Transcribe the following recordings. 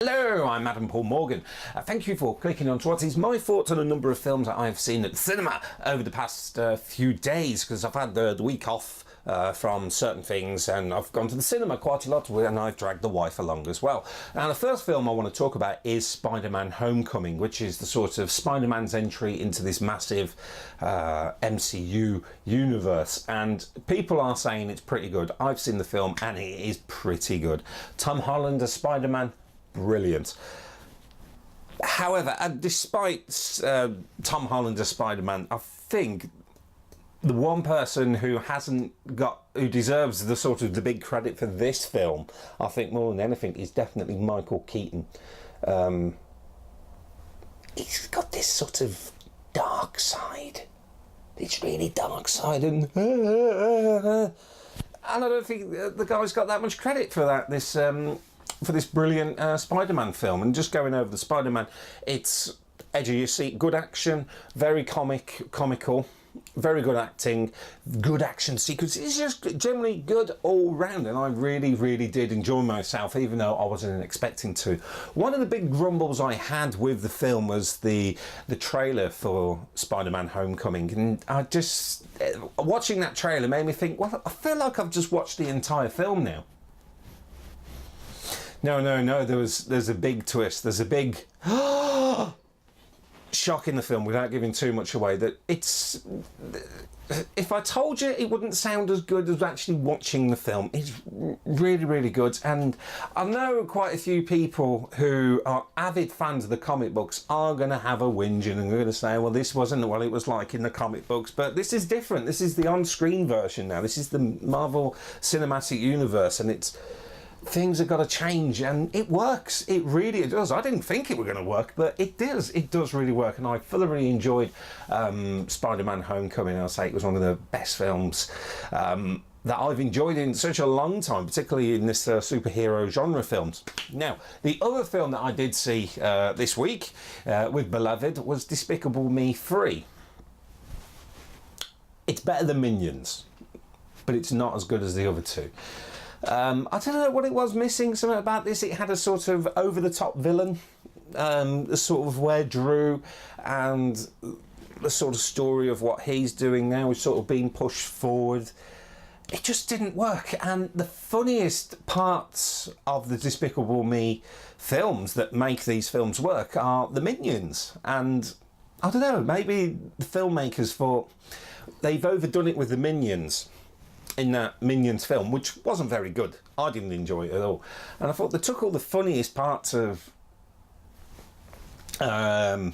Hello, I'm Adam Paul Morgan. Thank you for clicking on to what is my thoughts on a number of films that I've seen at the cinema over the past few days, because I've had the week off from certain things and I've gone to the cinema quite a lot, and I've dragged the wife along as well. Now, the first film I want to talk about is Spider-Man Homecoming, which is the sort of Spider-Man's entry into this massive MCU universe, and people are saying it's pretty good. I've seen the film and it is pretty good. Tom Holland as Spider-Man, brilliant. However, despite Tom Holland as Spider-Man, I think the one person who who deserves the sort of the big credit for this film, I think more than anything, is definitely Michael Keaton. He's got this sort of dark side. It's really dark side, and I don't think the guy's got that much credit for that. For this brilliant Spider-Man film. And just going over the Spider-Man, it's edge of your seat, good action, very comical, very good acting, good action sequence. It's just generally good all round, and I really did enjoy myself, even though I wasn't expecting to. One of the big grumbles I had with the film was the trailer for Spider-Man Homecoming, and I just watching that trailer made me think, well, I feel like I've just watched the entire film now. No, there's a big twist. There's a big shock in the film, without giving too much away, that it's... If I told you, it wouldn't sound as good as actually watching the film. It's really good, and I know quite a few people who are avid fans of the comic books are going to have a whinge and are going to say, well, this wasn't what it was like in the comic books, but this is different. This is the on-screen version now. This is the Marvel Cinematic Universe, and it's... things have got to change, and it works. It really does. I didn't think it were going to work, but it does. It does really work, and I thoroughly enjoyed Spider-Man Homecoming. I'll say it was one of the best films that I've enjoyed in such a long time, particularly in this superhero genre films. Now, the other film that I did see this week with Beloved was Despicable Me 3. It's better than Minions, but it's not as good as the other two. I don't know what it was missing, something about this. It had a sort of over-the-top villain, the sort of where Drew and the sort of story of what he's doing now is sort of being pushed forward. It just didn't work, and the funniest parts of the Despicable Me films that make these films work are the Minions, and I don't know, maybe the filmmakers thought they've overdone it with the Minions in that Minions film, which wasn't very good. I didn't enjoy it at all. And I thought they took all the funniest parts of the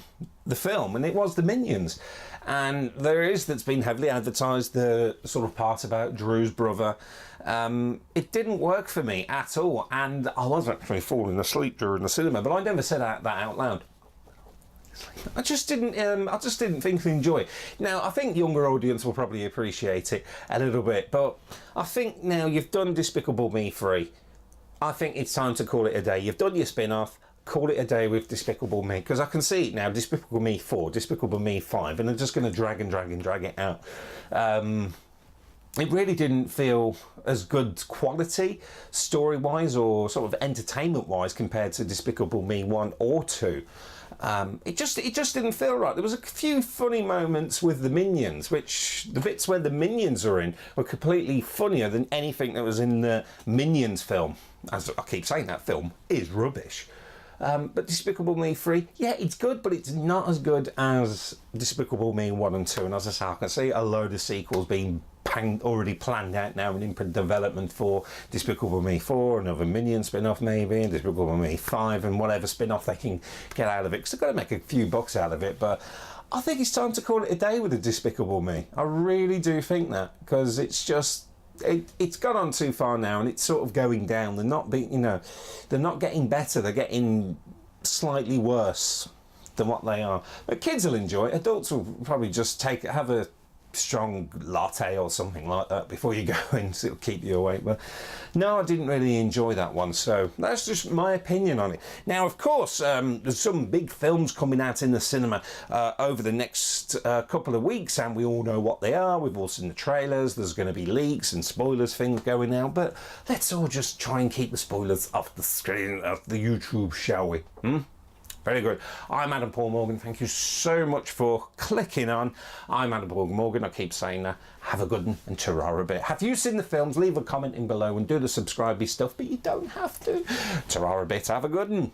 film, and it was the Minions. And that's been heavily advertised, the sort of part about Drew's brother. It didn't work for me at all, and I was actually falling asleep during the cinema, but I never said that out loud. I just didn't think to enjoy it. Now, I think younger audience will probably appreciate it a little bit, but I think now you've done Despicable Me 3. I think it's time to call it a day. You've done your spin-off, call it a day with Despicable Me, because I can see it now, Despicable Me 4, Despicable Me 5, and they're just going to drag it out. It really didn't feel as good quality, story-wise or sort of entertainment-wise, compared to Despicable Me 1 or 2. It just didn't feel right. There was a few funny moments with the Minions, which the bits where the Minions are in were completely funnier than anything that was in the Minions film. As I keep saying, that film is rubbish. But Despicable Me 3, yeah, it's good, but it's not as good as Despicable Me 1 and 2. And as I say, I can see a load of sequels being already planned out now and in development for Despicable Me 4, another Minion spin-off maybe, and Despicable Me 5, and whatever spin-off they can get out of it, because they've got to make a few bucks out of it. But I think it's time to call it a day with the Despicable Me. I really do think that, because it's just... It's gone on too far now, and it's sort of going down. They're not they're not getting better. They're getting slightly worse than what they are. But kids will enjoy it. Adults will probably just have a strong latte or something like that before you go in, so it'll keep you awake. But no, I didn't really enjoy that one, so that's just my opinion on it. Now, of course, there's some big films coming out in the cinema over the next couple of weeks, and we all know what they are. We've all seen the trailers. There's going to be leaks and spoilers things going out, but let's all just try and keep the spoilers off the screen, off the YouTube, shall we? Very good. I'm Adam Paul Morgan. Thank you so much for clicking on. I'm Adam Paul Morgan. I keep saying that. Have a good one and ta-ra a bit. Have you seen the films? Leave a comment in below and do the subscribe-y stuff, but you don't have to. Ta-ra a bit. Have a good one.